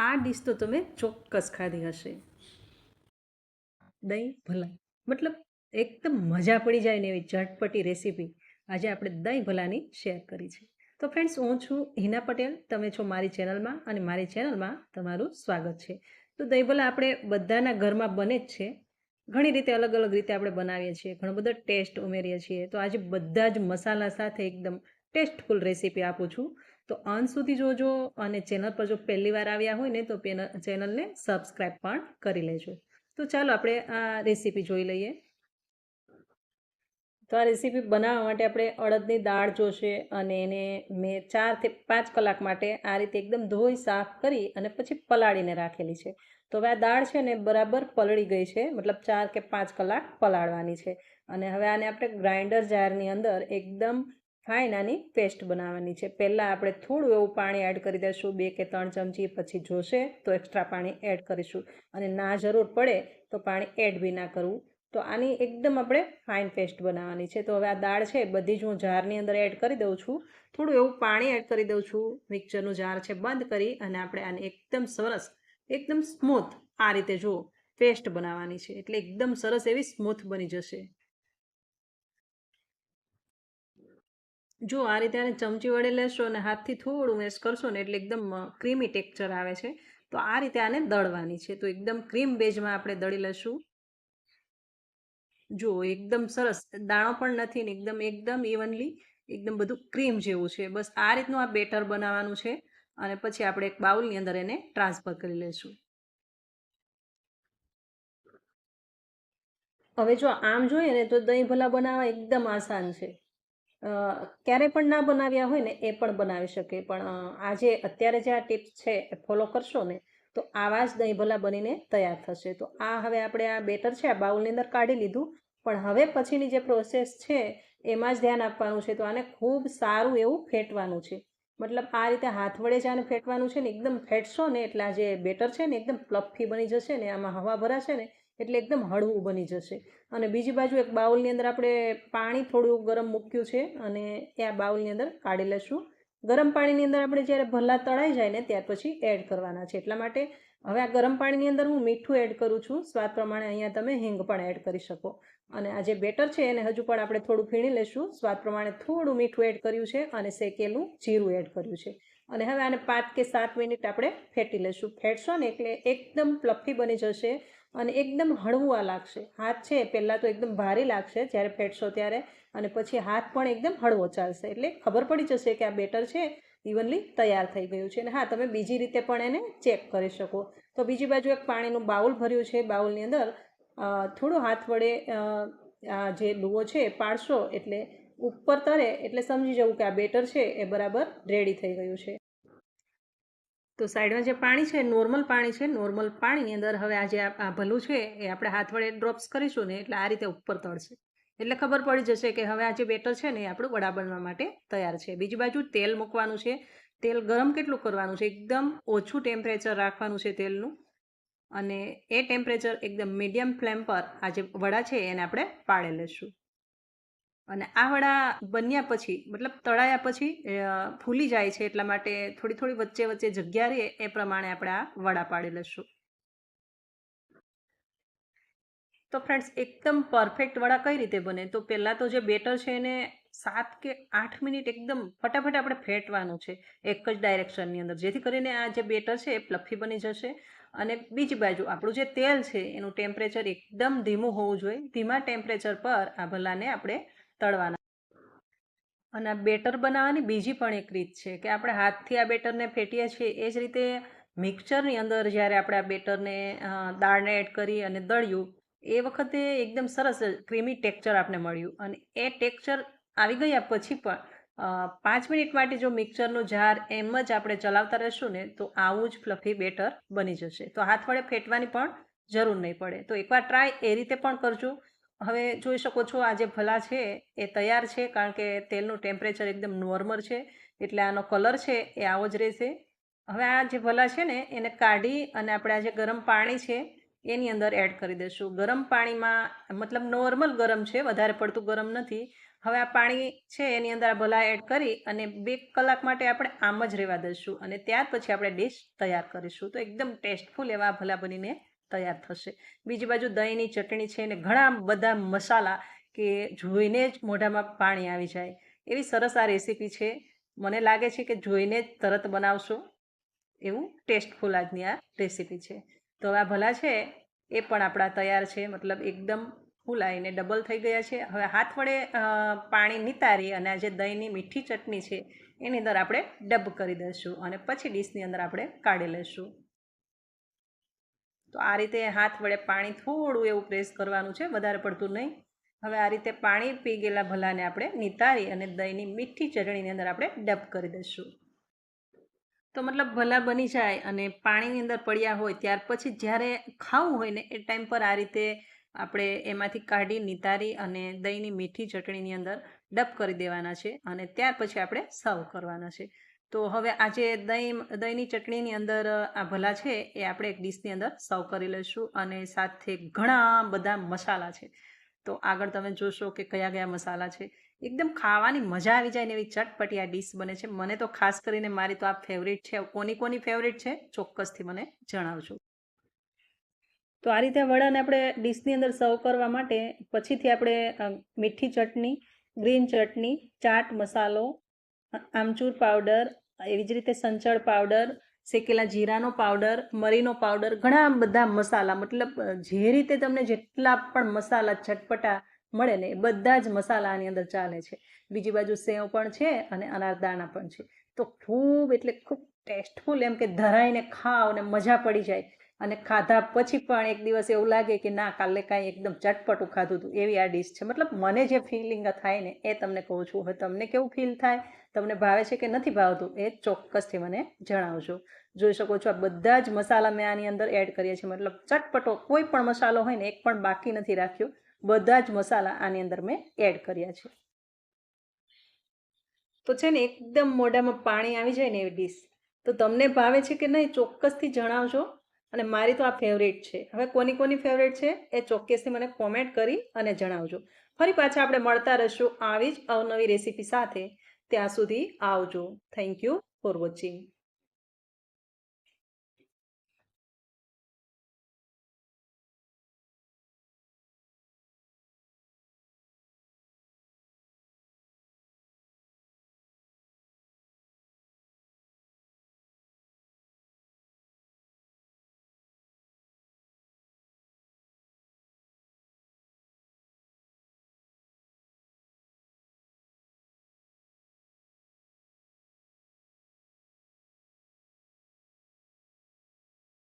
આ ડીશ તો તમે ચોક્કસ ખાધી હશે, દહીં ભલા. મતલબ એકદમ મજા પડી જાય ને એવી ઝટપટી રેસીપી આજે આપણે દહીં ભલાની શેર કરી છે. તો ફ્રેન્ડ્સ, હું છું હિના પટેલ, તમે છો મારી ચેનલમાં અને મારી ચેનલમાં તમારું સ્વાગત છે. તો દહીં ભલા આપણે બધાના ઘરમાં બને જ છે. ઘણી રીતે અલગ અલગ રીતે આપણે બનાવીએ છીએ, ઘણો બધો ટેસ્ટ ઉમેરીએ છીએ. તો આજે બધા જ મસાલા સાથે એકદમ ટેસ્ટફુલ રેસીપી આપું છું. તો અંત સુધી જોજો અને ચેનલ પર જો પહેલી વાર આવ્યા હોય ને તો ચેનલને સબસ્ક્રાઈબ પણ કરી લેજો. તો ચાલો આપણે આ રેસીપી જોઈ લઈએ. તો આ રેસીપી બનાવવા માટે આપણે અડદની દાળ જોશે અને એને મેં 4 થી 5 કલાક માટે આ રીતે એકદમ ધોઈ સાફ કરી અને પછી પલાળીને રાખેલી છે. તો હવે આ દાળ છે ને બરાબર પલળી ગઈ છે, મતલબ 4 કે 5 કલાક પલાળવાની છે. અને હવે આને આપણે ગ્રાઇન્ડર જારની અંદર એકદમ ફાઇન આની પેસ્ટ બનાવવાની છે. પહેલાં આપણે થોડું એવું પાણી એડ કરી દઈશું, 2 કે 3 ચમચી. પછી જોશે તો એક્સ્ટ્રા પાણી એડ કરીશું અને ના જરૂર પડે તો પાણી એડ બી ના કરવું. તો આની એકદમ આપણે ફાઇન પેસ્ટ બનાવવાની છે. તો હવે આ દાળ છે બધી જ હું જારની અંદર એડ કરી દઉં છું. થોડું એવું પાણી એડ કરી દઉં છું. મિક્સરનું જાર છે બંધ કરી અને આપણે આને એકદમ સરસ, એકદમ સ્મૂથ આ રીતે જો પેસ્ટ બનાવવાની છે, એટલે એકદમ સરસ એવી સ્મૂથ બની જશે. જો આ રીતે આને ચમચી વડે લેશો અને હાથથી થોડું મેશ કરશો ને એટલે એકદમ ક્રીમી ટેક્સચર આવે છે. તો આ રીતે આને દળવાની છે. તો એકદમ ક્રીમ બેઝમાં આપણે દળી લઈશું. જો એકદમ સરસ, દાણો પણ નથી ને એકદમ એકદમ ઇવનલી એકદમ બધું ક્રીમ જેવું છે. બસ આ રીતનું આ બેટર બનાવવાનું છે અને પછી આપણે એક બાઉલની અંદર એને ટ્રાન્સફર કરી લઈશું. હવે જો આમ જોઈએ ને તો દહીં ભલા બનાવવા એકદમ આસાન છે. ક્યારે પણ ના બનાવ્યા હોય ને એ પણ બનાવી શકે, પણ આજે અત્યારે જે આ ટિપ્સ છે એ ફોલો કરશો ને તો આવા જ દહીં ભલા બનીને તૈયાર થશે. તો આ હવે આપણે આ બેટર છે આ બાઉલની અંદર કાઢી લીધું, પણ હવે પછીની જે પ્રોસેસ છે એમાં જ ધ્યાન આપવાનું છે. તો આને ખૂબ સારું એવું ફેટવાનું છે. મતલબ આ રીતે હાથ વડે જ આને ફેટવાનું છે ને એકદમ ફેટશો ને એટલે આ જે બેટર છે ને એકદમ પ્લફી બની જશે ને, આમાં હવા ભરાશે ને એટલે એકદમ હળવું બની જશે. અને બીજી બાજુ એક બાઉલની અંદર આપણે પાણી થોડું ગરમ મૂક્યું છે અને એ આ બાઉલની અંદર કાઢી લઈશું. ગરમ પાણીની અંદર આપણે જ્યારે ભલા તળાઈ જાય ને ત્યાર પછી એડ કરવાના છે. એટલા માટે હવે આ ગરમ પાણીની અંદર હું મીઠું એડ કરું છું. સ્વાદ પ્રમાણે અહીંયા તમે હિંગ પણ એડ કરી શકો. અને આ જે બેટર છે એને હજુ પણ આપણે થોડું ફીણી લઈશું. સ્વાદ પ્રમાણે થોડું મીઠું એડ કર્યું છે અને શેકેલું જીરું એડ કર્યું છે. અને હવે આને 5 કે 7 મિનિટ આપણે ફેટી લઈશું. ફેટશો ને એટલે એકદમ પ્લફી બની જશે અને એકદમ હળવું આ લાગશે. હાથ છે પહેલાં તો એકદમ ભારે લાગશે જ્યારે ફેટશો ત્યારે, અને પછી હાથ પણ એકદમ હળવો ચાલશે. એટલે ખબર પડી જશે કે આ બેટર છે ઇવનલી તૈયાર થઈ ગયું છે. અને હા, તમે બીજી રીતે પણ એને ચેક કરી શકો. તો બીજી બાજુ એક પાણીનું બાઉલ ભર્યું છે. બાઉલની અંદર થોડું હાથ વડે આ જે લુઓ છે એ પાડશો એટલે ઉપર તરે એટલે સમજી જવું કે આ બેટર છે એ બરાબર રેડી થઈ ગયું છે. તો સાઈડમાં જે પાણી છે નોર્મલ પાણી છે, નોર્મલ પાણીની અંદર હવે આ જે આ ભલું છે એ આપણે હાથ વડે ડ્રોપ્સ કરીશું ને એટલે આ રીતે ઉપર તળશે. એટલે ખબર પડી જશે કે હવે આ જે બેટર છે ને એ આપણું વડા બનવા માટે તૈયાર છે. બીજી બાજુ તેલ મૂકવાનું છે. તેલ ગરમ કેટલું કરવાનું છે? એકદમ ઓછું ટેમ્પરેચર રાખવાનું છે તેલનું, અને એ ટેમ્પરેચર એકદમ મીડિયમ ફ્લેમ પર આ જે વડા છે એને આપણે પાડી લઈશું. અને આ વડા બન્યા પછી, મતલબ તળાયા પછી ફૂલી જાય છે, એટલા માટે થોડી થોડી વચ્ચે વચ્ચે જગ્યા રહે એ પ્રમાણે આપણે આ વડા પાડી લઈશું. તો ફ્રેન્ડ્સ, એકદમ પરફેક્ટ વડા કઈ રીતે બને? તો પહેલાં તો જે બેટર છે એને 7 કે 8 મિનિટ એકદમ ફટાફટ આપણે ફેટવાનું છે એક જ ડાયરેક્શનની અંદર, જેથી કરીને આ જે બેટર છે એ પ્લફી બની જશે. અને બીજી બાજુ આપણું જે તેલ છે એનું ટેમ્પરેચર એકદમ ધીમું હોવું જોઈએ. ધીમા ટેમ્પરેચર પર આ ભલાને આપણે તળવાના. અને આ બેટર બનાવવાની બીજી પણ એક રીત છે કે આપણે હાથથી આ બેટરને ફેટીએ છીએ એ જ રીતે મિક્સચરની અંદર જ્યારે આપણે આ બેટરને દાળને એડ કરી અને દળ્યું એ વખતે એકદમ સરસ ક્રીમી ટેક્સચર આપણે મળ્યું. અને એ ટેક્સચર આવી ગયા પછી પણ 5 મિનિટ માટે જો મિક્સરનું જાર એમ જ આપણે ચલાવતા રહીશું ને તો આવું જ ફ્લફી બેટર બની જશે. તો હાથ વડે ફેટવાની પણ જરૂર નહીં પડે. તો એકવાર ટ્રાય એ રીતે પણ કરજો. હવે જોઈ શકો છો આ જે ભલા છે એ તૈયાર છે, કારણ કે તેલનું ટેમ્પરેચર એકદમ નોર્મલ છે એટલે આનો કલર છે એ આવો જ રહેશે. હવે આ જે ભલા છે ને એને કાઢી અને આપણે આ જે ગરમ પાણી છે એની અંદર એડ કરી દઈશું. ગરમ પાણીમાં, મતલબ નોર્મલ ગરમ છે, વધારે પડતું ગરમ નથી. હવે આ પાણી છે એની અંદર આ ભલા એડ કરી અને 2 કલાક માટે આપણે આમ જ રહેવા દઈશું અને ત્યાર પછી આપણે ડીશ તૈયાર કરીશું. તો એકદમ ટેસ્ટફુલ એવા ભલા બનીને તૈયાર થશે. બીજી બાજુ દહીંની ચટણી છે અને ઘણા બધા મસાલા કે જોઈને જ મોઢામાં પાણી આવી જાય એવી સરસ આ રેસીપી છે. મને લાગે છે કે જોઈને જ તરત બનાવશો એવું ટેસ્ટફુલ આજની આ રેસીપી છે. તો આ ભલા છે એ પણ આપણા તૈયાર છે, મતલબ એકદમ ફૂલાઈને ડબલ થઈ ગયા છે. હવે હાથ વડે પાણી નિતારી અને આ જે દહીંની મીઠી ચટણી છે એની અંદર આપણે ડબ કરી દઈશું અને પછી ડીશની અંદર આપણે કાઢી લઈશું. તો આ રીતે હાથ વડે પાણી થોડું એવું પ્રેસ કરવાનું છે, વધારે પડતું નહીં. હવે આ રીતે પાણી પી ગયેલા ભલાને આપણે નિતારી અને દહીંની મીઠી ચટણીની અંદર આપણે ડબ કરી દઈશું. તો મતલબ ભલા બની જાય અને પાણીની અંદર પડ્યા હોય ત્યાર પછી જ્યારે ખાવું હોય ને એ ટાઈમ પર આ રીતે આપણે એમાંથી કાઢી નિતારી અને દહીંની મીઠી ચટણીની અંદર ડબ કરી દેવાના છે અને ત્યાર પછી આપણે સર્વ કરવાના છે. તો હવે આજે દહીંની ચટણીની અંદર આ ભલા છે એ આપણે એક ડીશની અંદર સર્વ કરી લઈશું અને સાથે ઘણા બધા મસાલા છે. તો આગળ તમે જોશો કે કયા કયા મસાલા છે. એકદમ ખાવાની મજા આવી જાય ને એવી ચટપટી આ ડીશ બને છે. મને તો ખાસ કરીને મારી તો આ ફેવરિટ છે. કોની ફેવરિટ છે ચોક્કસથી મને જણાવજો. તો આ રીતે વડાને આપણે ડીશની અંદર સર્વ કરવા માટે પછીથી આપણે મીઠી ચટણી, ગ્રીન ચટણી, ચાટ મસાલો, આમચૂર પાવડર, એવી જ રીતે સંચળ પાવડર, શેકેલા જીરાનો પાવડર, મરીનો પાવડર, ઘણા બધા મસાલા, મતલબ જે રીતે તમને જેટલા પણ મસાલા ચટપટા મળે ને એ બધા જ મસાલા આની અંદર ચાલે છે. બીજી બાજુ સેવ પણ છે અને અનારદાણા પણ છે. તો ખૂબ એટલે ખૂબ ટેસ્ટફુલ, એમ કે ધરાઈને ખાઓ અને મજા પડી જાય અને ખાધા પછી પણ એક દિવસ એવું લાગે કે ના કાલે કાંઈ એકદમ ચટપટું ખાધું હતું એવી આ ડીશ છે. મતલબ મને જે ફિલિંગ થાય ને એ તમને કહું છું. હવે તમને કેવું ફીલ થાય, તમને ભાવે છે કે નથી ભાવતું એ ચોક્કસથી મને જણાવજો. જોઈ શકો છો આ બધા જ મસાલા મેં આની અંદર એડ કરીએ છીએ. મતલબ ચટપટો કોઈ પણ મસાલો હોય ને એક પણ બાકી નથી રાખ્યો. બધા જ મસાલા આની અંદર મેં એડ કર્યા છે. તો છે ને એકદમ મોઢામાં પાણી આવી જાય ને એવી ડીશ. તો તમને ભાવે છે કે નહીં ચોક્કસથી જણાવજો અને મારી તો આ ફેવરેટ છે. હવે કોની ફેવરેટ છે એ ચોક્કસથી મને કોમેન્ટ કરી અને જણાવજો. ફરી પાછા આપણે મળતા રહીશું આવી જ અવનવી રેસીપી સાથે. ત્યાં સુધી આવજો. Thank you for watching.